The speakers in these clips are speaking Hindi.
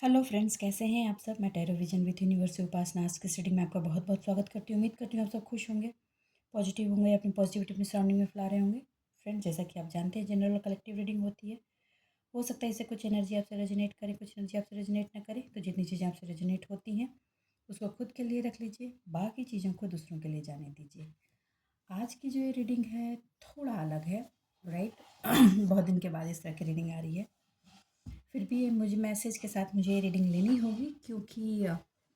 हेलो फ्रेंड्स, कैसे हैं आप सब। मैं टैरो विजन विथ यूनिवर्स से उपासना आज की स्टडी में आपका बहुत बहुत स्वागत करती हूँ। उम्मीद करती हूँ आप सब खुश होंगे, पॉजिटिव होंगे, अपनी पॉजिटिविटी अपनी सराउंडिंग में फैला रहे होंगे। फ्रेंड्स, जैसा कि आप जानते हैं, जनरल और कलेक्टिव रीडिंग होती है। हो सकता है इससे कुछ एनर्जी आपसे रेजोनेट करे, कुछ एनर्जी आपसे रेजोनेट ना करे। तो जितनी चीज़ें आपसे रेजोनेट होती हैं उसको खुद के लिए रख लीजिए, बाकी चीज़ों को दूसरों के लिए जाने दीजिए। आज की जो ये रीडिंग है थोड़ा अलग है, राइट। बहुत दिन के बाद इस तरह की रीडिंग आ रही है। फिर भी ये मुझे मैसेज के साथ मुझे ये रीडिंग लेनी होगी, क्योंकि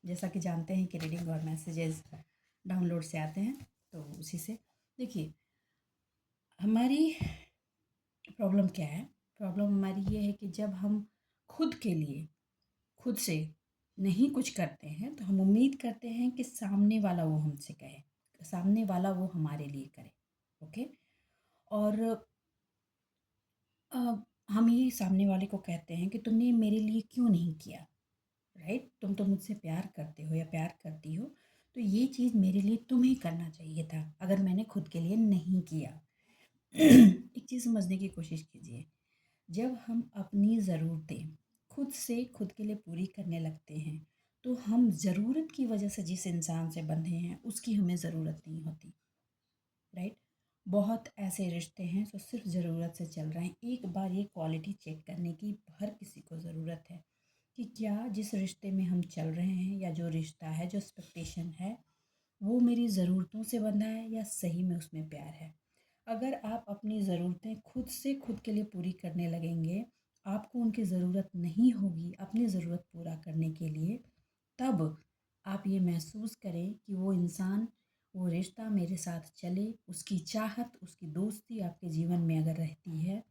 जैसा कि जानते हैं कि रीडिंग और मैसेजेस डाउनलोड से आते हैं, तो उसी से देखिए हमारी प्रॉब्लम क्या है। प्रॉब्लम हमारी ये है कि जब हम खुद के लिए खुद से नहीं कुछ करते हैं तो हम उम्मीद करते हैं कि सामने वाला वो हमसे कहे, सामने वाला वो हमारे लिए करे। ओके। और हम ये सामने वाले को कहते हैं कि तुमने मेरे लिए क्यों नहीं किया, राइट। तुम तो मुझसे प्यार करते हो या प्यार करती हो, तो ये चीज़ मेरे लिए तुम्हें करना चाहिए था अगर मैंने खुद के लिए नहीं किया। एक चीज़ समझने की कोशिश कीजिए। जब हम अपनी ज़रूरतें खुद से खुद के लिए पूरी करने लगते हैं तो हम ज़रूरत की वजह से जिस इंसान से बंधे हैं उसकी हमें ज़रूरत नहीं होती, राइट। बहुत ऐसे रिश्ते हैं जो सिर्फ ज़रूरत से चल रहे हैं। एक बार ये क्वालिटी चेक करने की हर किसी को ज़रूरत है कि क्या जिस रिश्ते में हम चल रहे हैं या जो रिश्ता है, जो एक्सपेक्टेशन है, वो मेरी ज़रूरतों से बंधा है या सही में उसमें प्यार है। अगर आप अपनी ज़रूरतें खुद से खुद के लिए पूरी करने लगेंगे, आपको उनकी ज़रूरत नहीं होगी अपनी ज़रूरत पूरा करने के लिए, तब आप ये महसूस करें कि वो इंसान, वो रिश्ता मेरे साथ चले, उसकी चाहत, उसकी दोस्ती आपके जीवन में अगर रहती है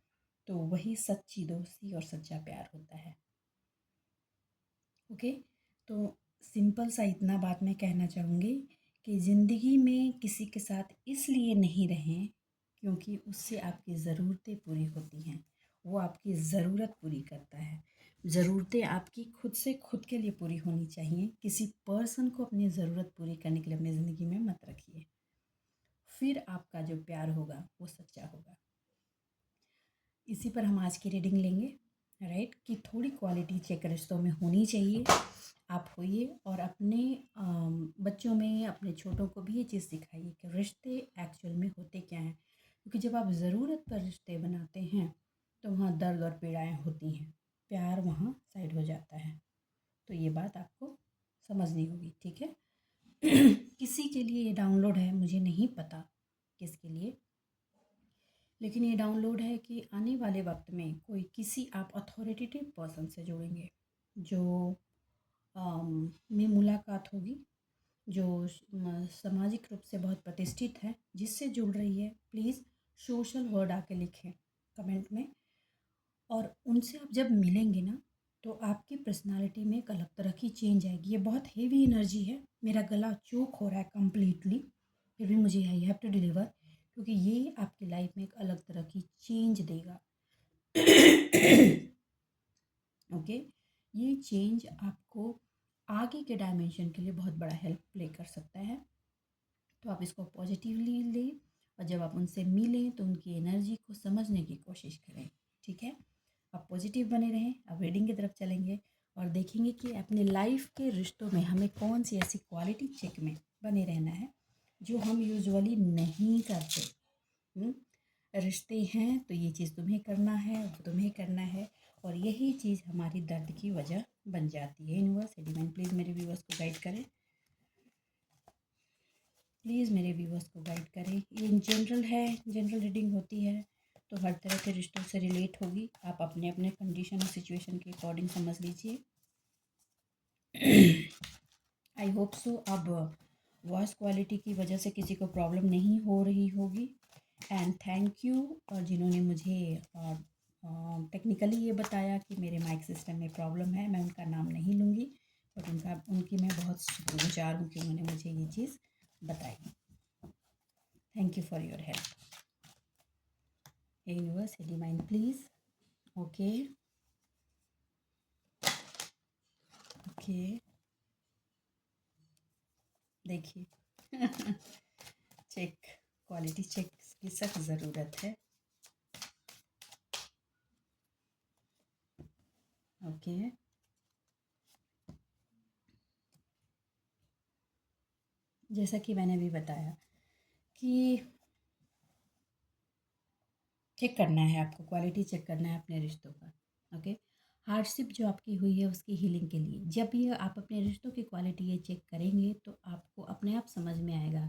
तो वही सच्ची दोस्ती और सच्चा प्यार होता है। ओके। तो सिंपल सा इतना बात मैं कहना चाहूँगी कि ज़िंदगी में किसी के साथ इसलिए नहीं रहें क्योंकि उससे आपकी ज़रूरतें पूरी होती हैं, वो आपकी ज़रूरत पूरी करता है। ज़रूरतें आपकी खुद से खुद के लिए पूरी होनी चाहिए। किसी पर्सन को अपनी ज़रूरत पूरी करने के लिए अपनी ज़िंदगी में मत रखिए, फिर आपका जो प्यार होगा वो सच्चा होगा। इसी पर हम आज की रीडिंग लेंगे, राइट। कि थोड़ी क्वालिटी चेक रिश्तों में होनी चाहिए। आप होइए और अपने बच्चों में, अपने छोटों को भी ये चीज़ सिखाइए कि रिश्ते एक्चुअल में होते क्या हैं। क्योंकि जब आप ज़रूरत पर रिश्ते बनाते हैं तो वहाँ दर्द और पीड़ाएँ होती हैं, प्यार वहाँ साइड हो जाता है। तो ये बात आपको समझनी होगी, ठीक है। किसी के लिए ये डाउनलोड है, मुझे नहीं पता किसके लिए, लेकिन ये डाउनलोड है कि आने वाले वक्त में कोई किसी आप अथॉरिटेटिव पर्सन से जुड़ेंगे जो में मुलाकात होगी, जो सामाजिक रूप से बहुत प्रतिष्ठित है। जिससे जुड़ रही है, प्लीज़ सोशल वर्ड आके लिखें कमेंट में। और उनसे आप जब मिलेंगे ना तो आपकी पर्सनालिटी में एक अलग तरह की चेंज आएगी। ये बहुत हेवी एनर्जी है, मेरा गला चोक हो रहा है कम्प्लीटली, फिर भी मुझे आई हैव टू डिलीवर, क्योंकि ये आपकी लाइफ में एक अलग तरह की चेंज देगा। ओके। ये चेंज आपको आगे के डायमेंशन के लिए बहुत बड़ा हेल्प प्ले कर सकता है। तो आप इसको पॉजिटिवली लें और जब आप उनसे मिलें तो उनकी एनर्जी को समझने की कोशिश करें, ठीक है। आप पॉजिटिव बने रहें। अब रीडिंग की तरफ चलेंगे और देखेंगे कि अपने लाइफ के रिश्तों में हमें कौन सी ऐसी क्वालिटी चेक में बने रहना है जो हम यूजुअली नहीं करते। रिश्ते हैं तो ये चीज़ तुम्हें करना है, वो तुम्हें करना है, और यही चीज़ हमारी दर्द की वजह बन जाती है। यूनिवर्स डिवाइन प्लीज़ मेरे व्यूअर्स को गाइड करें, प्लीज़ मेरे व्यूअर्स को गाइड करें। ये इन जनरल है, जनरल रीडिंग होती है तो हर तरह के रिश्तों से रिलेट होगी। आप अपने अपने कंडीशन और सिचुएशन के अकॉर्डिंग समझ लीजिए। आई होप सो अब वॉइस क्वालिटी की वजह से किसी को प्रॉब्लम नहीं हो रही होगी। एंड थैंक यू जिन्होंने मुझे टेक्निकली ये बताया कि मेरे माइक सिस्टम में प्रॉब्लम है। मैं उनका नाम नहीं लूँगी, बट उनकी मैं बहुत शुक्रगुजार हूँ कि उन्होंने मुझे ये चीज़ बताई। Thank you for your help. Universe divine please. Okay okay, देखिए। चेक, क्वालिटी चेक की सख्त ज़रूरत है। ओके जैसा कि मैंने अभी बताया कि चेक करना है आपको, क्वालिटी चेक करना है अपने रिश्तों का। ओके, हार्डशिप जो आपकी हुई है उसकी हीलिंग के लिए जब ये आप अपने रिश्तों की क्वालिटी ये चेक करेंगे तो आपको अपने आप समझ में आएगा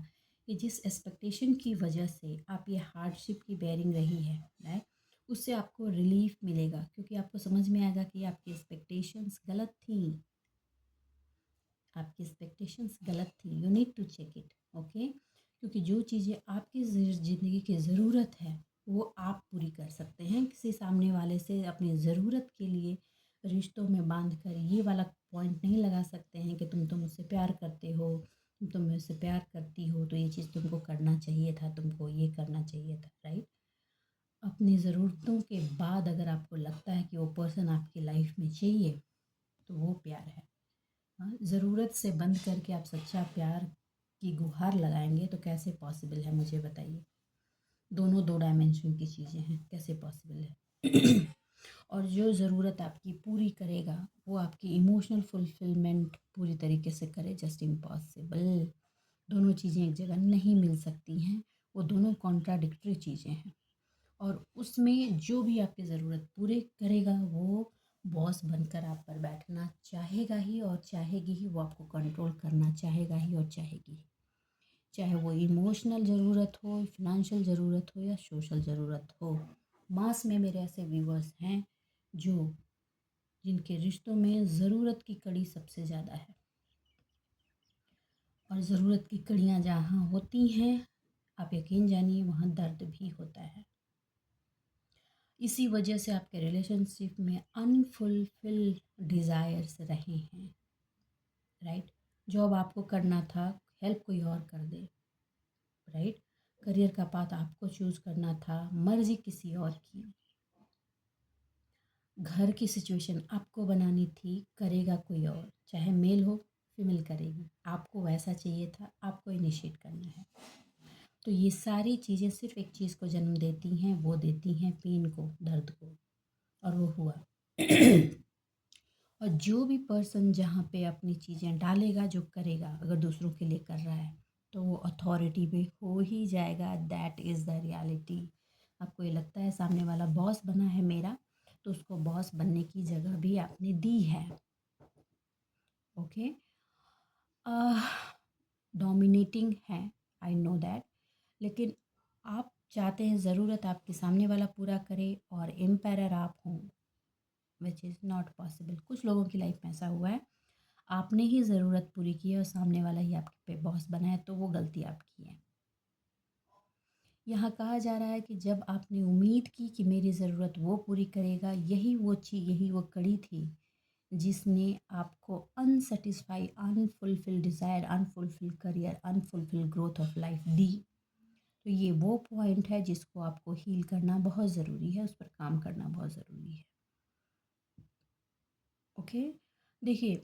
कि जिस एक्सपेक्टेशन की वजह से आप ये हार्डशिप की बेयरिंग रही है, राइट, उससे आपको रिलीफ मिलेगा, क्योंकि आपको समझ में आएगा कि आपकी एक्सपेक्टेशंस गलत थी, आपकी एक्सपेक्टेशंस गलत थी। You need to check it. Okay, क्योंकि जो चीज़ें आपकी ज़िंदगी की ज़रूरत है वो आप पूरी कर सकते हैं। किसी सामने वाले से अपनी ज़रूरत के लिए रिश्तों में बांध कर ये वाला पॉइंट नहीं लगा सकते हैं कि तुम तो मुझसे प्यार करते हो, तुम तो मुझसे प्यार करती हो, तो ये चीज़ तुमको करना चाहिए था, तुमको ये करना चाहिए था, राइट। अपनी ज़रूरतों के बाद अगर आपको लगता है कि वो पर्सन आपकी लाइफ में चाहिए तो वो प्यार है। हाँ, ज़रूरत से बंद करके आप सच्चा प्यार की गुहार लगाएंगे तो कैसे पॉसिबल है, मुझे बताइए। दोनों दो डायमेंशन की चीज़ें हैं, कैसे पॉसिबल है। और जो ज़रूरत आपकी पूरी करेगा वो आपकी इमोशनल फुलफिलमेंट पूरी तरीके से करे, जस्ट इम्पॉसिबल। दोनों चीज़ें एक जगह नहीं मिल सकती हैं, वो दोनों कॉन्ट्राडिक्टरी चीज़ें हैं। और उसमें जो भी आपकी ज़रूरत पूरे करेगा वो बॉस बनकर आप पर बैठना चाहेगा ही और चाहेगी ही, वो आपको कंट्रोल करना चाहेगा ही और चाहेगी ही। चाहे वो इमोशनल ज़रूरत हो, फिनेंशियल ज़रूरत हो या सोशल ज़रूरत हो। मास में मेरे ऐसे व्यूवर्स हैं जो जिनके रिश्तों में ज़रूरत की कड़ी सबसे ज़्यादा है, और ज़रूरत की कड़ियाँ जहाँ होती हैं आप यकीन जानिए वहाँ दर्द भी होता है। इसी वजह से आपके रिलेशनशिप में अनफुलफिल डिज़ायर्स रहे हैं, राइट। जॉब आपको करना था, हेल्प कोई और कर दे, राइट। करियर का पाथ आपको चूज़ करना था, मर्जी किसी और की। घर की सिचुएशन आपको बनानी थी, करेगा कोई और, चाहे मेल हो फीमेल करेगी। आपको वैसा चाहिए था, आपको इनिशिएट करना है। तो ये सारी चीज़ें सिर्फ एक चीज़ को जन्म देती हैं, वो देती हैं पेन को, दर्द को, और वो हुआ। और जो भी पर्सन जहाँ पे अपनी चीज़ें डालेगा, जो करेगा, अगर दूसरों के लिए कर रहा है तो वो अथॉरिटी पे हो ही जाएगा। That is the reality. आपको ये लगता है सामने वाला बॉस बना है मेरा, तो उसको बॉस बनने की जगह भी आपने दी है। ओके, डोमिनेटिंग है, आई नो दैट, लेकिन आप चाहते हैं ज़रूरत आपके सामने वाला पूरा करे और एम्पायर आप हों, विच इज़ नॉट पॉसिबल। कुछ लोगों की लाइफ में ऐसा हुआ है, आपने ही ज़रूरत पूरी की है और सामने वाला ही आपके पे बॉस बना है, तो वो गलती आपकी है। यहाँ कहा जा रहा है कि जब आपने उम्मीद की कि मेरी ज़रूरत वो पूरी करेगा, यही वो चीज़, यही वो कड़ी थी जिसने आपको unsatisfy, unfulfil desire, unfulfil career, unfulfil growth of life दी। तो ये वो पॉइंट है जिसको आपको हील करना बहुत ज़रूरी है, उस पर काम करना बहुत ज़रूरी है। ओके, देखिए,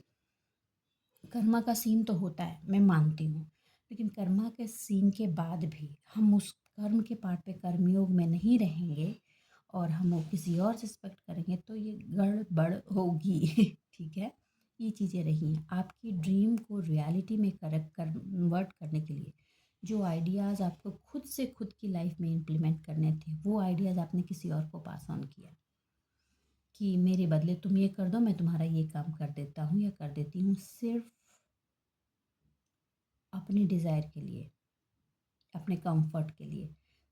कर्मा का सीन तो होता है, मैं मानती हूँ, लेकिन कर्मा के सीन के बाद भी हम उस कर्म के पार्ट पे कर्मयोग में नहीं रहेंगे और हम वो किसी और से एक्सपेक्ट करेंगे तो ये गड़बड़ होगी। ठीक है, ये चीज़ें रही हैं। आपकी ड्रीम को रियलिटी में करेक्ट कन्वर्ट करने के लिए जो आइडियाज़ आपको खुद से खुद की लाइफ में इम्प्लीमेंट करने थे, वो आइडियाज़ आपने किसी और को पास ऑन किया कि मेरे बदले तुम ये कर दो, मैं तुम्हारा ये काम कर देता हूँ या कर देती हूँ, सिर्फ अपने डिज़ायर के लिए, अपने कंफर्ट के लिए।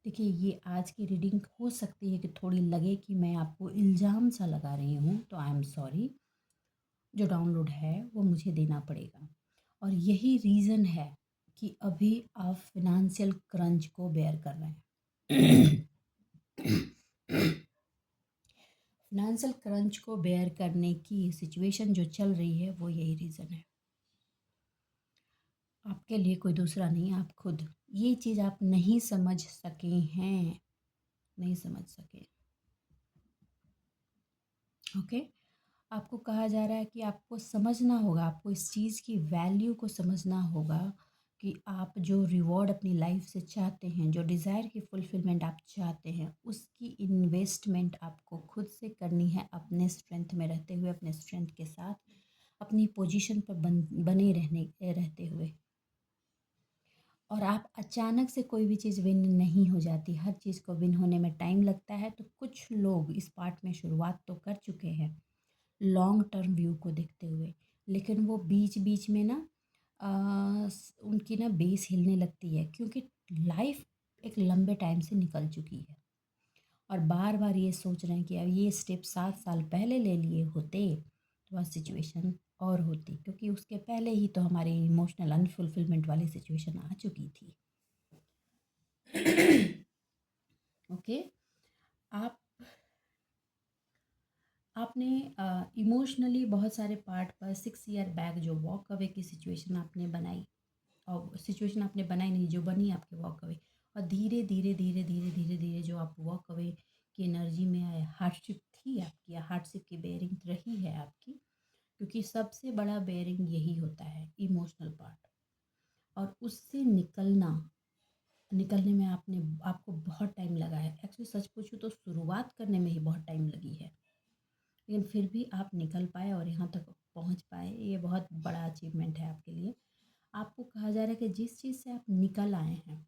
देखिए, ये आज की रीडिंग हो सकती है कि थोड़ी लगे कि मैं आपको इल्ज़ाम सा लगा रही हूँ, तो आई एम सॉरी। जो डाउनलोड है वो मुझे देना पड़ेगा, और यही रीज़न है कि अभी आप फिनेंशियल क्रंच को बेयर कर रहे हैं। फिनेंशियल क्रंच को बेयर करने की सिचुएशन जो चल रही है वो यही रीज़न है। आपके लिए कोई दूसरा नहीं, आप खुद। ये चीज़ आप नहीं समझ सके हैं, नहीं समझ सके। ओके, आपको कहा जा रहा है कि आपको समझना होगा, आपको इस चीज़ की वैल्यू को समझना होगा कि आप जो रिवॉर्ड अपनी लाइफ से चाहते हैं, जो डिज़ायर की फुलफिलमेंट आप चाहते हैं, उसकी इन्वेस्टमेंट आपको खुद से करनी है, अपने स्ट्रेंथ में रहते हुए, अपने स्ट्रेंथ के साथ, अपनी पोजीशन पर बने रहते हुए। और आप अचानक से कोई भी चीज़ विन नहीं हो जाती, हर चीज़ को विन होने में टाइम लगता है। तो कुछ लोग इस पार्ट में शुरुआत तो कर चुके हैं लॉन्ग टर्म व्यू को देखते हुए, लेकिन वो बीच बीच में ना उनकी ना बेस हिलने लगती है, क्योंकि लाइफ एक लंबे टाइम से निकल चुकी है और बार बार ये सोच रहे हैं कि अब ये स्टेप 7 साल पहले ले लिए होते तो वह सिचुएशन और होती, क्योंकि उसके पहले ही तो हमारी इमोशनल अनफुलफिलमेंट वाली सिचुएशन आ चुकी थी। ओके। आप आपने इमोशनली बहुत सारे पार्ट पर 6 ईयर बैक जो वॉक अवे की सिचुएशन आपने बनाई, और सिचुएशन आपने बनाई नहीं, जो बनी आपके वॉक अवे, और धीरे धीरे धीरे धीरे धीरे धीरे जो आप वॉक अवे की एनर्जी में आए, हार्डशिप थी आपकी या हार्डशिप की बेयरिंग रही है आपकी, क्योंकि सबसे बड़ा बेयरिंग यही होता है, इमोशनल पार्ट। और उससे निकलने में आपको बहुत टाइम लगा है। एक्चुअली सच पूछूँ तो शुरुआत करने में ही बहुत टाइम लगी है, लेकिन फिर भी आप निकल पाए और यहाँ तक पहुँच पाए, ये बहुत बड़ा अचीवमेंट है आपके लिए। आपको कहा जा रहा है कि जिस चीज़ से आप निकल आए हैं,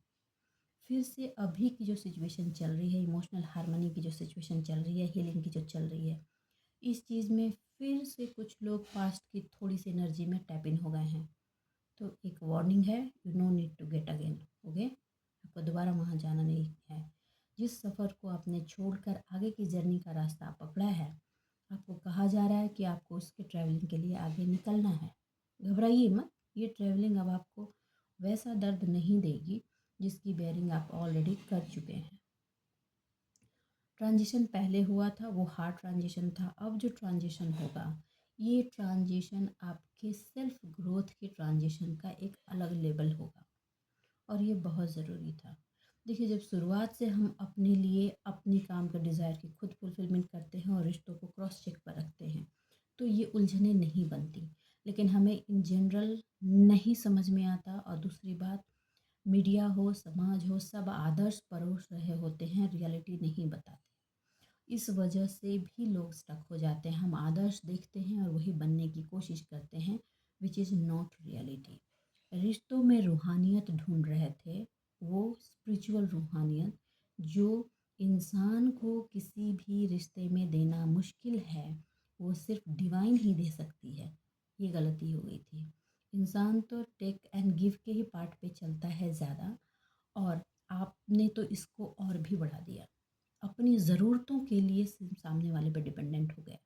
फिर से अभी की जो सिचुएशन चल रही है, इमोशनल हार्मनी की जो सिचुएशन चल रही है, हीलिंग की जो चल रही है, इस चीज़ में फिर से कुछ लोग पास्ट की थोड़ी सी एनर्जी में टैप इन हो गए हैं। तो एक वार्निंग है, you no need to get again. Okay, आपको दोबारा वहाँ जाना नहीं है। जिस सफ़र को आपने छोड़कर आगे की जर्नी का रास्ता पकड़ा है, आपको कहा जा रहा है कि आपको उसके ट्रैवलिंग के लिए आगे निकलना है। घबराइए मत, ये ट्रैवलिंग अब आपको वैसा दर्द नहीं देगी जिसकी बेयरिंग आप ऑलरेडी कर चुके हैं। ट्रांजिशन पहले हुआ था वो हार्ड ट्रांजिशन था, अब जो ट्रांजिशन होगा ये ट्रांजिशन आपके सेल्फ ग्रोथ के ट्रांजिशन का एक अलग लेवल होगा, और ये बहुत ज़रूरी था। देखिए, जब शुरुआत से हम अपने लिए अपनी काम का डिज़ायर की खुद फुलफिलमेंट करते हैं और रिश्तों को क्रॉस चेक पर रखते हैं, तो ये उलझनें नहीं बनती। लेकिन हमें इन जनरल नहीं समझ में आता, और दूसरी बात, मीडिया हो, समाज हो, सब आदर्श परोस रहे होते हैं, रियलिटी नहीं बताते। इस वजह से भी लोग स्टक हो जाते हैं। हम आदर्श देखते हैं और वही बनने की कोशिश करते हैं, विच इज़ नॉट रियलिटी। रिश्तों में रूहानियत ढूंढ रहे थे, वो स्पिरिचुअल रूहानियत जो इंसान को किसी भी रिश्ते में देना मुश्किल है, वो सिर्फ डिवाइन ही दे सकती है। ये गलती हो गई थी। इंसान तो टेक एंड गिव के ही पार्ट पे चलता है ज़्यादा, और आपने तो इसको और भी बढ़ा दिया, अपनी ज़रूरतों के लिए सामने वाले पे डिपेंडेंट हो गए।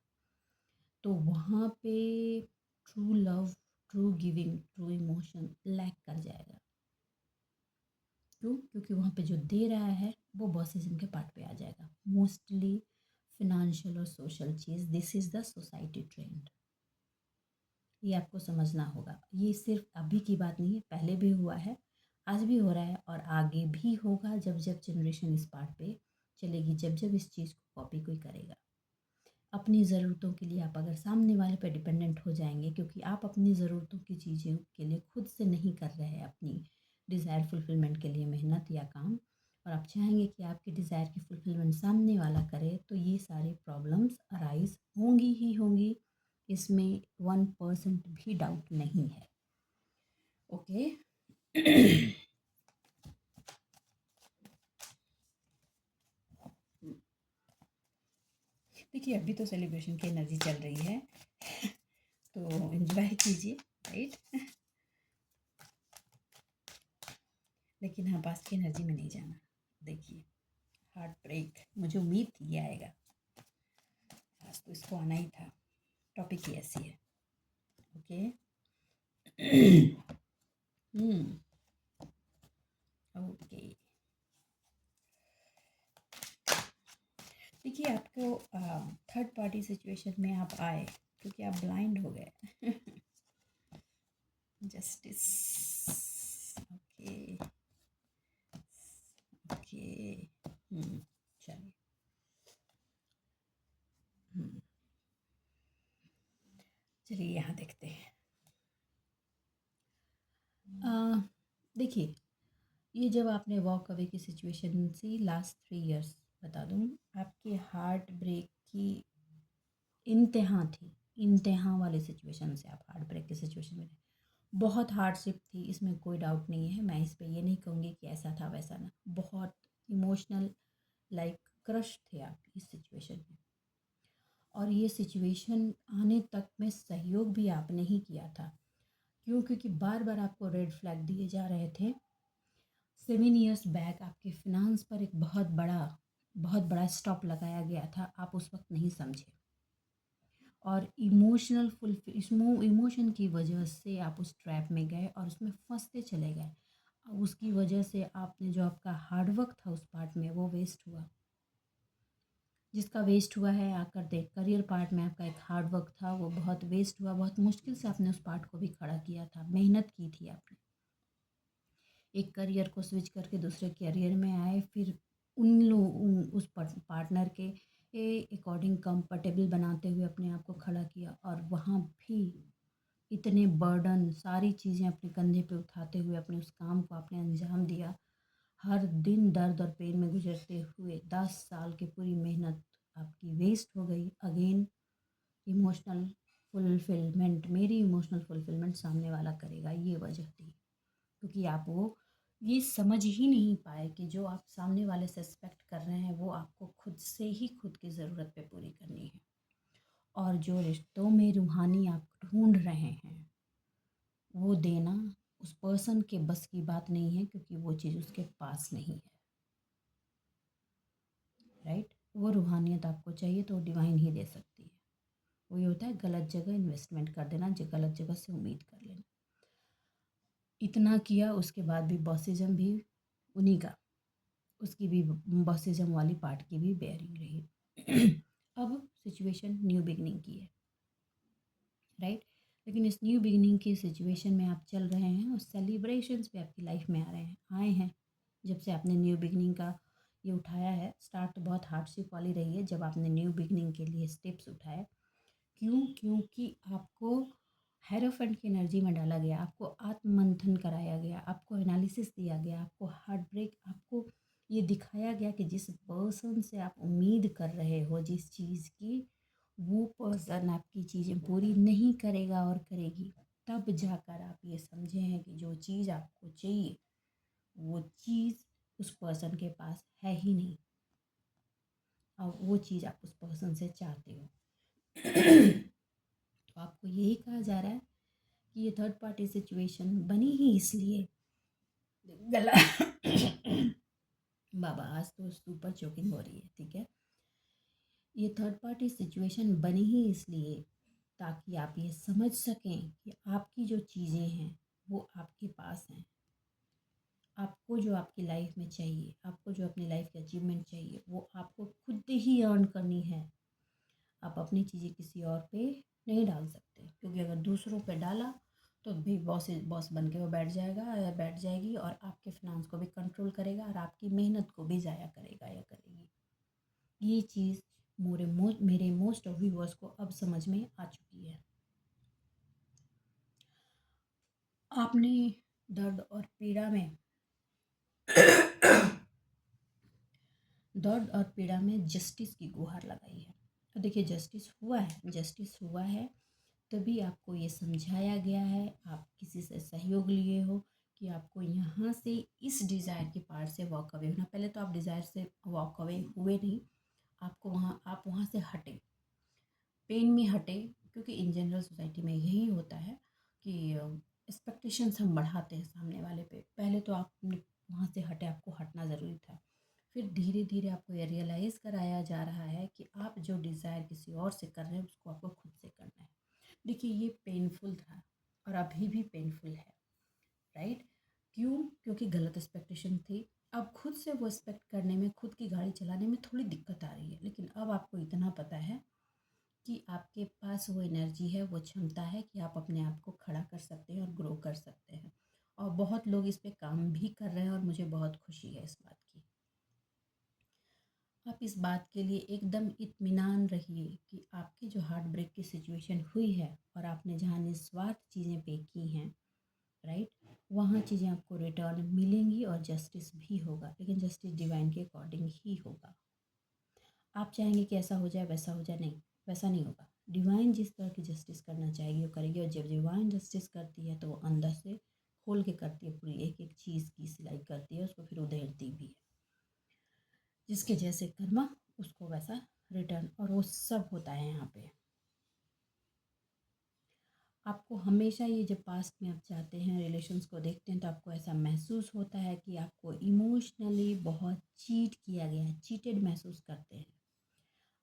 तो वहाँ पे true love, true giving, true emotion lack कर जाएगा। क्यों? क्योंकि वहाँ पे जो दे रहा है वो बॉसिज्म के पार्ट पे आ जाएगा, मोस्टली फिनेंशियल और social cheese. This is the society trend. ये आपको समझना होगा। ये सिर्फ अभी की बात नहीं है, पहले भी हुआ है, आज भी हो रहा है, और आगे भी होगा जब जब जनरेशन इस पार्ट पे चलेगी, जब जब इस चीज़ को कॉपी कोई करेगा। अपनी ज़रूरतों के लिए आप अगर सामने वाले पे डिपेंडेंट हो जाएंगे, क्योंकि आप अपनी ज़रूरतों की चीज़ों के लिए खुद से नहीं कर रहे हैं अपनी डिज़ायर फुलफिलमेंट के लिए मेहनत या काम, और आप चाहेंगे कि आपकी डिज़ायर की फुलफिलमेंट सामने वाला करे, तो ये सारी प्रॉब्लम्स अराइज होंगी ही होंगी। इसमें 1% भी डाउट नहीं है। ओके। देखिए, अभी तो सेलिब्रेशन की एनर्जी चल रही है तो एंजॉय कीजिए, राइट। लेकिन हाँ, पास्ट की एनर्जी में नहीं जाना। देखिए, हार्ट ब्रेक, मुझे उम्मीद थी ये आएगा, आज तो इसको आना ही था, टॉपिक ही ऐसी है। ओके। ओके। देखिए, आपको थर्ड पार्टी सिचुएशन में आप आए क्योंकि आप ब्लाइंड हो गए। जस्टिस। ओके। ओके। चलिए। चलिए यहाँ देखते हैं। देखिए, ये जब आपने वॉक अवे की सिचुएशन से लास्ट 3 इयर्स बता दूँ, आपके हार्ट ब्रेक की इंतहा थी, इंतहा वाले सिचुएशन से आप हार्ट ब्रेक की सिचुएशन में थे। बहुत हार्डशिप थी, इसमें कोई डाउट नहीं है। मैं इस पे ये नहीं कहूँगी कि ऐसा था वैसा ना, बहुत इमोशनल लाइक क्रश थे आप इस सिचुएशन में। और ये सिचुएशन आने तक में सहयोग भी आपने ही किया था। क्यों? क्योंकि बार बार आपको रेड फ्लैग दिए जा रहे थे। 7 इयर्स बैक आपके फिनांस पर एक बहुत बड़ा स्टॉप लगाया गया था, आप उस वक्त नहीं समझे। और इमोशन की वजह से आप उस ट्रैप में गए और उसमें फंसते चले गए। उसकी वजह से आपने जो आपका हार्डवर्क था उस पार्ट में वो वेस्ट हुआ। जिसका वेस्ट हुआ है आकर देख, करियर पार्ट में आपका एक हार्डवर्क था वो बहुत वेस्ट हुआ। बहुत मुश्किल से आपने उस पार्ट को भी खड़ा किया था, मेहनत की थी आपने। एक करियर को स्विच करके दूसरे करियर में आए, फिर उस पार्टनर के अकॉर्डिंग कंफर्टेबल बनाते हुए अपने आप को खड़ा किया। और वहाँ भी इतने बर्डन, सारी चीज़ें अपने कंधे पे उठाते हुए अपने उस काम को आपने अंजाम दिया। हर दिन दर्द और पेन में गुजरते हुए 10 साल की पूरी मेहनत आपकी वेस्ट हो गई। अगेन इमोशनल फुलफिलमेंट, मेरी इमोशनल फुलफिलमेंट सामने वाला करेगा, ये वजह थी। क्योंकि आप वो ये समझ ही नहीं पाए कि जो आप सामने वाले से एक्सपेक्ट कर रहे हैं वो आपको खुद से ही खुद की ज़रूरत पे पूरी करनी है। और जो रिश्तों में रूहानी आप ढूंढ रहे हैं वो देना उस पर्सन के बस की बात नहीं है, क्योंकि वो चीज़ उसके पास नहीं है। राइट? वो रूहानियत आपको चाहिए तो डिवाइन ही दे सकती है। वही होता है गलत जगह इन्वेस्टमेंट कर देना, गलत जगह से उम्मीद कर लेना। इतना किया उसके बाद भी बॉसिज्म भी उन्हीं का, उसकी भी बॉसिज्म वाली पार्ट की भी बेयरिंग रही। अब सिचुएशन न्यू बिगनिंग की है, राइट? लेकिन इस न्यू बिगनिंग की सिचुएशन में आप चल रहे हैं और सेलिब्रेशंस भी आपकी लाइफ में आ रहे हैं, आए हैं। जब से आपने न्यू बिगनिंग का ये उठाया है, स्टार्ट तो बहुत हार्डशिप वाली रही है जब आपने न्यू बिगनिंग के लिए स्टेप्स उठाए। क्यों? क्योंकि आपको हेरोफेंट की एनर्जी में डाला गया, आपको आत्ममंथन कराया गया, आपको एनालिसिस दिया गया, आपको हार्ट ब्रेक, आपको ये दिखाया गया कि जिस पर्सन से आप उम्मीद कर रहे हो जिस चीज़ की, वो पर्सन आपकी चीज़ें पूरी नहीं करेगा और करेगी। तब जाकर आप ये समझे हैं कि जो चीज़ आपको चाहिए वो चीज़ उस पर्सन के पास है ही नहीं, और वो चीज़ आप उस पर्सन से चाहते हो। तो आपको यही कहा जा रहा है कि ये थर्ड पार्टी सिचुएशन बनी ही इसलिए, गला बाबा आज तो सुपर चोकिंग हो रही है, ठीक है। ये थर्ड पार्टी सिचुएशन बनी ही इसलिए ताकि आप ये समझ सकें कि आपकी जो चीज़ें हैं वो आपके पास हैं। आपको जो आपकी लाइफ में चाहिए, आपको जो अपनी लाइफ की अचीवमेंट चाहिए, वो आपको खुद ही अर्न करनी है। आप अपनी चीज़ें किसी और पे नहीं डाल सकते, क्योंकि अगर दूसरों पे डाला तो भी बॉस बन के वो बैठ जाएगा या बैठ जाएगी और आपके फिनांस को भी कंट्रोल करेगा और आपकी मेहनत को भी ज़ाया करेगा या करेगी। ये चीज़ मेरे मोस्ट ऑफ व्यूअर्स को अब समझ में आ चुकी है। आपने दर्द और पीड़ा में दर्द और पीड़ा में जस्टिस की गुहार लगाई है। तो देखिए जस्टिस हुआ है तभी आपको ये समझाया गया है, आप किसी से सहयोग लिए हो कि आपको यहाँ से इस डिज़ायर के पार्ट से वॉक अवे होना। पहले तो आप डिज़ायर से वॉक अवे हुए नहीं, आप वहाँ से हटे, पेन में हटे। क्योंकि इन जनरल सोसाइटी में यही होता है कि एक्सपेक्टेशंस हम बढ़ाते हैं सामने वाले पे। पहले तो आप वहाँ से हटे, आपको हटना ज़रूरी था। फिर धीरे धीरे आपको ये रियलाइज़ कराया जा रहा है कि आप जो डिज़ायर किसी और से कर रहे हैं उसको आपको खुद से करना है। देखिए ये पेनफुल था और अभी भी पेनफुल है, राइट? क्यों? क्योंकि गलत एक्सपेक्टेशन थी। अब खुद से वो एक्सपेक्ट करने में, खुद की गाड़ी चलाने में थोड़ी दिक्कत आ रही है, लेकिन अब आपको इतना पता है कि आपके पास वो एनर्जी है, वो क्षमता है कि आप अपने आप को खड़ा कर सकते हैं और ग्रो कर सकते हैं। और बहुत लोग इस पे काम भी कर रहे हैं और मुझे बहुत खुशी है इस बात की। आप इस बात के लिए एकदम इत्मीनान रहिए कि आपकी जो हार्ट ब्रेक की सिचुएशन हुई है और आपने जहाँ निस्वार्थ चीज़ें पे की हैं, राइट, वहाँ चीज़ें आपको रिटर्न मिलेंगी और जस्टिस भी होगा, लेकिन जस्टिस डिवाइन के अकॉर्डिंग ही होगा। आप चाहेंगे कि ऐसा हो जाए वैसा हो जाए, नहीं, वैसा नहीं होगा। डिवाइन जिस तरह की जस्टिस करना चाहेगी वो करेगी, और जब डिवाइन जस्टिस करती है तो वो अंदर से खोल के करती है, पूरी एक एक चीज़ की सिलाई करती है, उसको फिर उधेड़ती भी है। जिसके जैसे कर्मा उसको वैसा रिटर्न, और वो सब होता है यहाँ पे। आपको हमेशा ये जब पास्ट में आप जाते हैं, रिलेशंस को देखते हैं, तो आपको ऐसा महसूस होता है कि आपको इमोशनली बहुत चीट किया गया है, चीटेड महसूस करते हैं।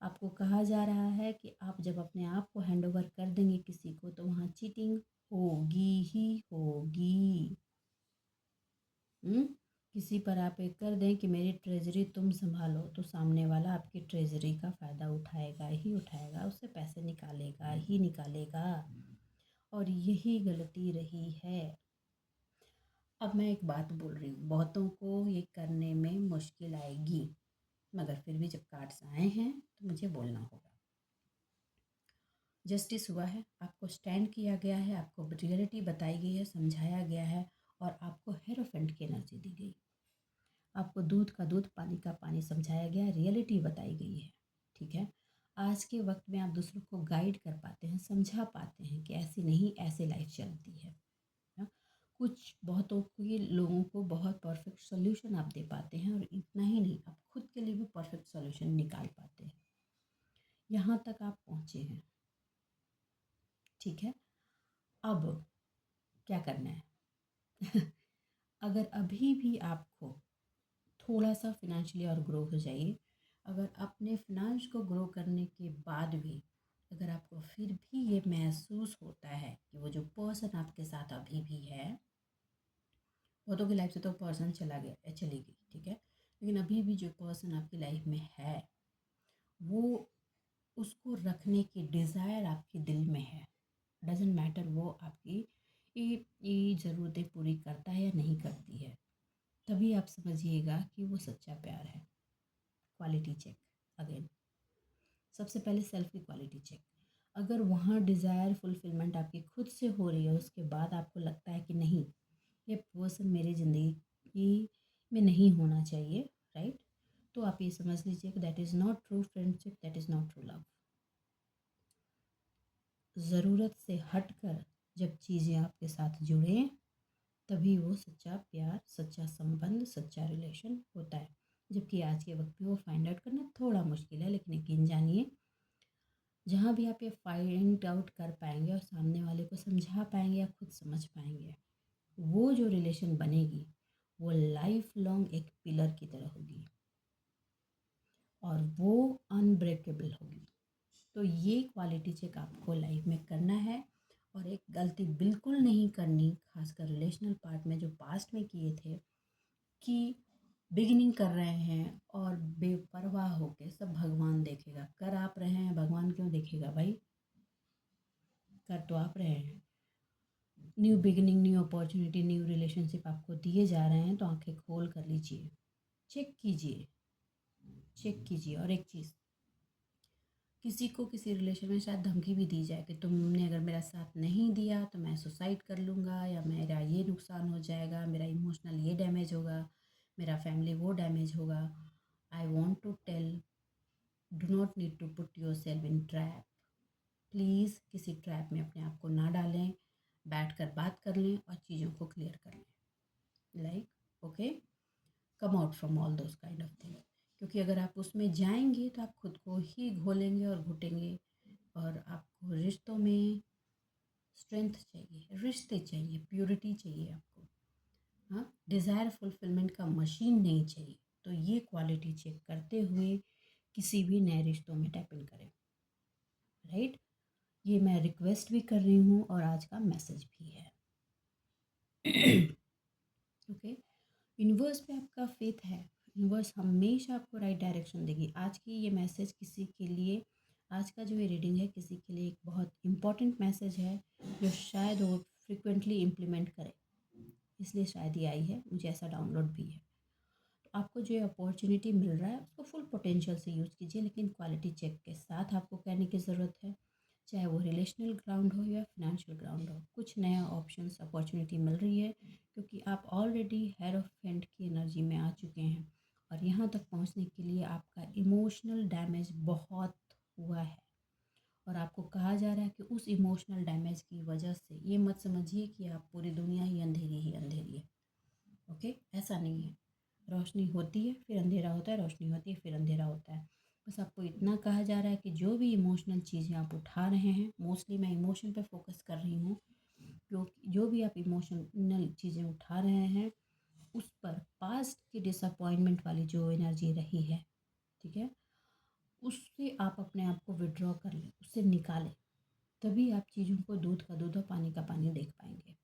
आपको कहा जा रहा है कि आप जब अपने आप को हैंड ओवर कर देंगे किसी को, तो वहाँ चीटिंग होगी ही होगी। किसी पर आप एक कर दें कि मेरी ट्रेजरी तुम संभालो, तो सामने वाला आपकी ट्रेजरी का फ़ायदा उठाएगा ही उठाएगा, उससे पैसे निकालेगा ही निकालेगा, और यही गलती रही है। अब मैं एक बात बोल रही हूँ, बहुतों को ये करने में मुश्किल आएगी, मगर फिर भी जब कार्ड्स आए हैं तो मुझे बोलना होगा। जस्टिस हुआ है, आपको स्टैंड किया गया है, आपको रियलिटी बताई गई है, समझाया गया है, और आपको हेरोफेंट की एनर्जी दी गई। आपको दूध का दूध पानी का पानी समझाया गया, रियलिटी बताई गई है। ठीक है, आज के वक्त में आप दूसरों को गाइड कर पाते हैं, समझा पाते हैं कि ऐसी नहीं, ऐसे लाइफ चलती है ना? कुछ बहुतों के लोगों को बहुत परफेक्ट सोल्यूशन आप दे पाते हैं, और इतना ही नहीं, आप खुद के लिए भी परफेक्ट सोल्यूशन निकाल पाते हैं। यहाँ तक आप पहुँचे हैं। ठीक है, अब क्या करना है? अगर अभी भी आपको थोड़ा सा फिनेंशियली और ग्रो हो जाइए, अगर अपने फिनांस को ग्रो करने के बाद भी अगर आपको फिर भी ये महसूस होता है कि वो जो पर्सन आपके साथ अभी भी है, बहुतों की लाइफ से तो पर्सन चला गया, चली गई, ठीक है, लेकिन अभी भी जो पर्सन आपकी लाइफ में है, वो उसको रखने की डिज़ायर आपके दिल में है। डजेंट मैटर वो आपकी ये ज़रूरतें पूरी करता है या नहीं करती है, तभी आप समझिएगा कि वो सच्चा प्यार है। क्वालिटी चेक अगेन, सबसे पहले सेल्फ की क्वालिटी चेक। अगर वहाँ डिज़ायर फुलफिलमेंट आपकी खुद से हो रही है, उसके बाद आपको लगता है कि नहीं, ये पर्सन मेरी ज़िंदगी में नहीं होना चाहिए, राइट, तो आप ये समझ लीजिए कि that is not true friendship, that is not true love. ज़रूरत से हटकर जब चीज़ें आपके साथ जुड़ें, तभी वो सच्चा प्यार, सच्चा संबंध, सच्चा रिलेशन होता है। जबकि आज के वक्त पे वो फाइंड आउट करना थोड़ा मुश्किल है, लेकिन यकीन जानिए, जहाँ भी आप ये फाइंड आउट कर पाएंगे और सामने वाले को समझा पाएंगे या खुद समझ पाएंगे, वो जो रिलेशन बनेगी वो लाइफ लॉन्ग एक पिलर की तरह होगी, और वो अनब्रेकेबल होगी। तो ये क्वालिटी चेक आपको लाइफ में करना है, और एक गलती बिल्कुल नहीं करनी, खासकर रिलेशनल पार्ट में जो पास्ट में किए थे, कि बिगिनिंग कर रहे हैं और बेपरवाह होके सब भगवान देखेगा। कर आप रहे हैं, भगवान क्यों देखेगा भाई? कर तो आप रहे हैं। New beginning, new opportunity, new relationship आपको दिए जा रहे हैं, तो आंखें खोल कर लीजिए, चेक कीजिए, चेक कीजिए। और एक चीज़, किसी को किसी रिलेशन में शायद धमकी भी दी जाए कि तुमने अगर मेरा साथ नहीं दिया तो मैं सुसाइड कर लूँगा, या मेरा ये नुकसान हो जाएगा, मेरा इमोशनल ये डैमेज होगा, मेरा फैमिली वो डैमेज होगा। I want to tell, do not need to put yourself in trap. Please किसी ट्रैप में अपने आप को ना डालें, बैठ कर बात कर लें और चीज़ों को क्लियर कर लें। Like okay, come out from all those kind of thing. क्योंकि अगर आप उसमें जाएंगे तो आप खुद को ही घोलेंगे और घुटेंगे, और आपको रिश्तों में स्ट्रेंथ चाहिए, रिश्ते चाहिए, प्योरिटी चाहिए आपको, हाँ, डिज़ायर फुलफिलमेंट का मशीन नहीं चाहिए। तो ये क्वालिटी चेक करते हुए किसी भी नए रिश्तों में टैप इन करें, राइट। ये मैं रिक्वेस्ट भी कर रही हूँ और आज का मैसेज भी है। ओके, यूनिवर्स पे आपका फेथ है, यूनिवर्स हमेशा आपको राइट डायरेक्शन देगी। आज की ये मैसेज किसी के लिए, आज का जो ये रीडिंग है किसी के लिए एक बहुत इम्पॉर्टेंट मैसेज है, जो शायद वो फ्रिक्वेंटली इम्प्लीमेंट करे, इसलिए शायद ये आई है, मुझे ऐसा डाउनलोड भी है। तो आपको जो अपॉर्चुनिटी मिल रहा है उसको फुल पोटेंशियल से यूज़ कीजिए, लेकिन क्वालिटी चेक के साथ आपको कहने की ज़रूरत है, चाहे वो रिलेशनल ग्राउंड हो या फिनेंशियल ग्राउंड हो। कुछ नया ऑप्शंस, अपॉर्चुनिटी मिल रही है, क्योंकि आप ऑलरेडी हेरोफेंट की एनर्जी में आ चुके हैं, और यहाँ तक पहुँचने के लिए आपका इमोशनल डैमेज बहुत हुआ है, और आपको कहा जा रहा है कि उस इमोशनल डैमेज की वजह से ये मत समझिए कि आप पूरी दुनिया ही अंधेरी है। ओके, ऐसा नहीं है। रोशनी होती है फिर अंधेरा होता है, रोशनी होती है फिर अंधेरा होता है। बस आपको इतना कहा जा रहा है कि जो भी इमोशनल चीज़ें आप उठा रहे हैं, मोस्टली मैं इमोशन पे फोकस कर रही हूँ, क्योंकि जो भी आप इमोशनल चीज़ें उठा रहे हैं उस पर पास्ट की डिसअपॉइंटमेंट वाली जो एनर्जी रही है, ठीक है, उससे आप अपने आप को विड्रॉ कर लें, उससे निकालें। तभी आप चीज़ों को दूध का दूध और पानी का पानी देख पाएंगे।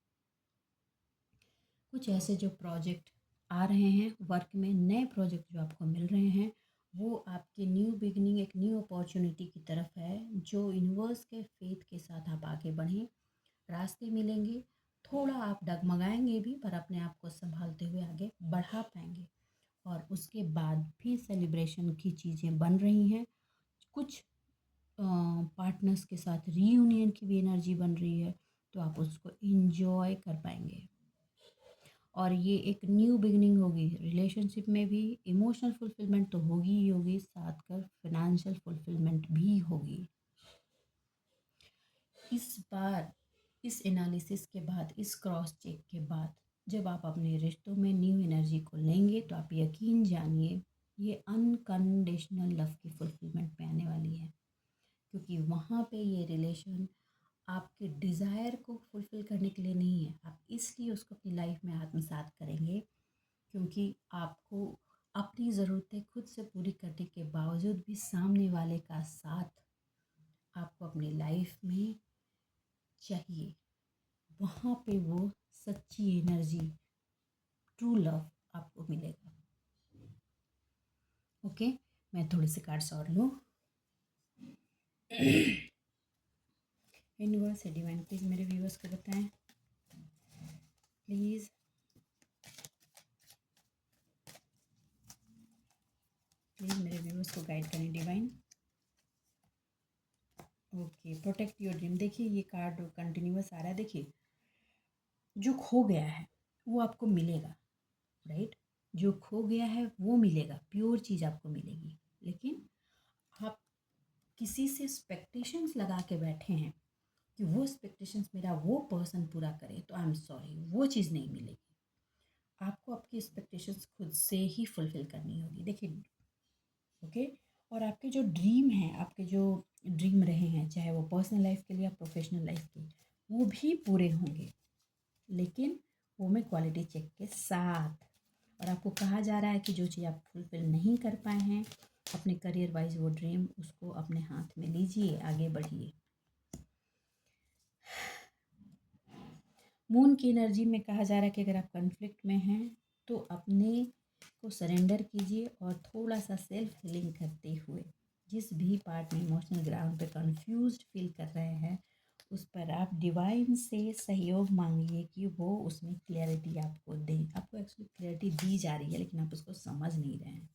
कुछ ऐसे जो प्रोजेक्ट आ रहे हैं वर्क में, नए प्रोजेक्ट जो आपको मिल रहे हैं, वो आपकी न्यू बिगनिंग, एक न्यू अपॉर्चुनिटी की तरफ है, जो यूनिवर्स के फेथ के साथ आप आगे बढ़ें। रास्ते मिलेंगे, थोड़ा आप डगमगाएंगे भी, पर अपने आप को संभालते हुए आगे बढ़ा पाएंगे। और उसके बाद भी सेलिब्रेशन की चीज़ें बन रही हैं। कुछ पार्टनर्स के साथ रीयूनियन की भी एनर्जी बन रही है, तो आप उसको इंजॉय कर पाएंगे। और ये एक न्यू बिगनिंग होगी रिलेशनशिप में भी। इमोशनल फुलफिलमेंट तो होगी ही होगी, साथ कर फिनेंशियल फुलफिलमेंट भी होगी। इस बार इस एनालिसिस के बाद, इस क्रॉस चेक के बाद, जब आप अपने रिश्तों में न्यू एनर्जी को लेंगे तो आप यकीन जानिए ये अनकंडीशनल लव की फुलफिलमेंट में आने वाली है। क्योंकि वहाँ पे ये रिलेशन आपके डिज़ायर को फुलफ़िल करने के लिए नहीं है, आप इसलिए उसको अपनी लाइफ में आत्मसात करेंगे क्योंकि आपको अपनी ज़रूरतें खुद से पूरी करने के बावजूद भी सामने वाले का साथ आपको अपनी लाइफ में चाहिए। वहाँ पे वो सच्ची एनर्जी, ट्रू लव आपको मिलेगा। ओके, मैं थोड़े से कार्ड्स और लूँ। यूनिवर्स है डिवाइन, प्लीज़ मेरे व्यूअर्स को बताएं, प्लीज़ प्लीज़ मेरे व्यूअर्स को गाइड करें divine. Okay, protect your dream. देखिए ये कार्ड कंटिन्यूअस आ रहा है। देखिए जो खो गया है वो आपको मिलेगा, राइट? जो खो गया है वो मिलेगा, प्योर चीज़ आपको मिलेगी। लेकिन आप किसी से एक्सपेक्टेशंस लगा के बैठे हैं कि वो एक्सपेक्टेशंस मेरा वो पर्सन पूरा करे, तो आई एम सॉरी, वो चीज़ नहीं मिलेगी। आपको आपकी एक्सपेक्टेशंस खुद से ही फुलफ़िल करनी होगी। देखिए, ओके, और आपके जो ड्रीम हैं, आपके जो ड्रीम रहे हैं, चाहे वो पर्सनल लाइफ के लिए या प्रोफेशनल लाइफ के, वो भी पूरे होंगे, लेकिन वो में क्वालिटी चेक के साथ। और आपको कहा जा रहा है कि जो चीज़ आप फुलफ़िल नहीं कर पाए हैं अपने करियर वाइज, वो ड्रीम उसको अपने हाथ में लीजिए, आगे बढ़िए। मून की एनर्जी में कहा जा रहा है कि अगर आप कॉन्फ्लिक्ट में हैं तो अपने को सरेंडर कीजिए और थोड़ा सा सेल्फ हीलिंग करते हुए जिस भी पार्ट में इमोशनल ग्राउंड पे कंफ्यूज्ड फील कर रहे हैं उस पर आप डिवाइन से सहयोग मांगिए कि वो उसमें क्लैरिटी आपको दे। आपको एक्चुअली क्लैरिटी दी जा रही है लेकिन आप उसको समझ नहीं रहे हैं,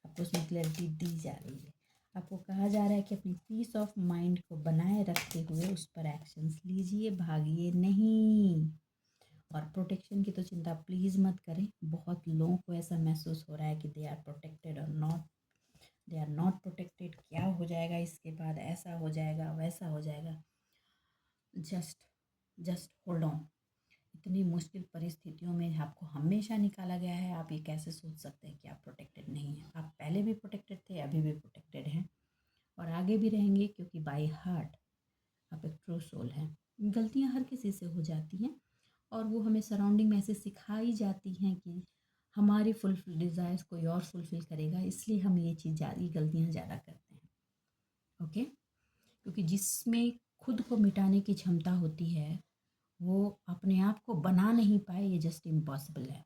आपको उसमें क्लैरिटी दी जा रही है। आपको कहा जा रहा है कि अपनी पीस ऑफ माइंड को बनाए रखते हुए उस पर एक्शंस लीजिए, भागिए नहीं। और प्रोटेक्शन की तो चिंता प्लीज़ मत करें। बहुत लोगों को ऐसा महसूस हो रहा है कि दे आर प्रोटेक्टेड और not, they are not protected. क्या हो जाएगा इसके बाद, ऐसा हो जाएगा, वैसा हो जाएगा। Just hold on. इतनी मुश्किल परिस्थितियों में आपको हमेशा निकाला गया है, आप ये कैसे सोच सकते हैं कि आप प्रोटेक्टेड नहीं हैं? आप पहले भी प्रोटेक्टेड थे, अभी भी प्रोटेक्टेड हैं और आगे भी रहेंगे, क्योंकि बाय हार्ट आप एक ट्रू सोल हैं। गलतियां हर किसी से हो जाती हैं और वो हमें सराउंडिंग में ऐसे सिखाई जाती हैं कि हमारी फुलफिल डिज़ायर्स कोई और फुलफ़िल करेगा, इसलिए हम ये चीज़ ये गलतियाँ ज़्यादा करते हैं। ओके, क्योंकि जिसमें खुद को मिटाने की क्षमता होती है वो अपने आप को बना नहीं पाए, ये जस्ट इम्पॉसिबल है।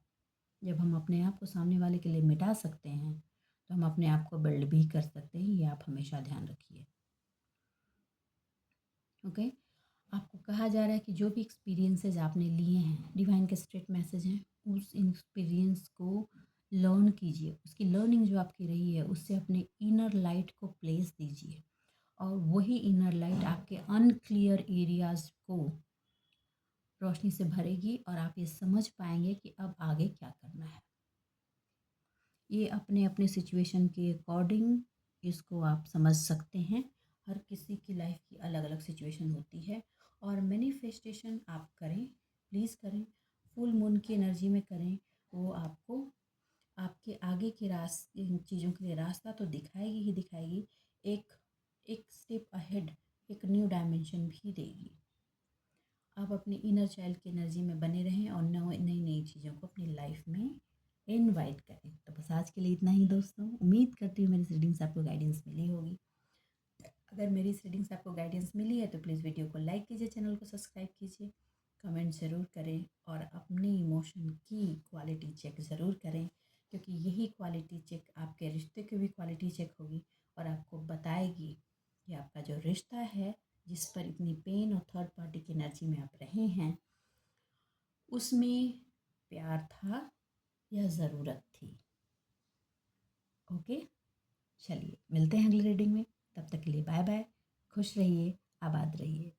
जब हम अपने आप को सामने वाले के लिए मिटा सकते हैं तो हम अपने आप को बिल्ड भी कर सकते हैं, ये आप हमेशा ध्यान रखिए। ओके, आपको कहा जा रहा है कि जो भी एक्सपीरियंसेस आपने लिए हैं, डिवाइन के स्ट्रेट मैसेज हैं, उस एक्सपीरियंस को लर्न कीजिए। उसकी लर्निंग जो आपकी रही है उससे अपने इनर लाइट को प्लेस दीजिए और वही इनर लाइट आपके अनक्लियर एरियाज़ को रोशनी से भरेगी और आप ये समझ पाएंगे कि अब आगे क्या करना है। ये अपने अपने सिचुएशन के अकॉर्डिंग इसको आप समझ सकते हैं। हर किसी की लाइफ की अलग अलग सिचुएशन होती है। और मैनिफेस्टेशन आप करें, प्लीज़ करें, फुल मून की एनर्जी में करें। वो आपको आपके आगे के इन चीज़ों के लिए रास्ता तो दिखाएगी ही दिखाएगी, एक एक स्टेप अहेड, एक न्यू डायमेंशन भी देगी। आप अपनी इनर चाइल्ड की एनर्जी में बने रहें और नई नई नई चीज़ों को अपनी लाइफ में इनवाइट करें। तो बस आज के लिए इतना ही दोस्तों। उम्मीद करती हूँ मेरी रीडिंग से आपको गाइडेंस मिली होगी। अगर मेरी इस रीडिंग से आपको गाइडेंस मिली है तो प्लीज़ वीडियो को लाइक कीजिए, चैनल को सब्सक्राइब कीजिए, कमेंट ज़रूर करें और अपने इमोशन की क्वालिटी चेक ज़रूर करें, क्योंकि यही क्वालिटी चेक आपके रिश्ते की भी क्वालिटी चेक होगी और आपको बताएगी कि आपका जो रिश्ता है, जिस पर इतनी पेन और थर्ड पार्टी की एनर्जी में आप रहे हैं, उसमें प्यार था या ज़रूरत थी। ओके, चलिए मिलते हैं अगली रीडिंग में। तब तक के लिए बाय बाय। खुश रहिए, आबाद रहिए।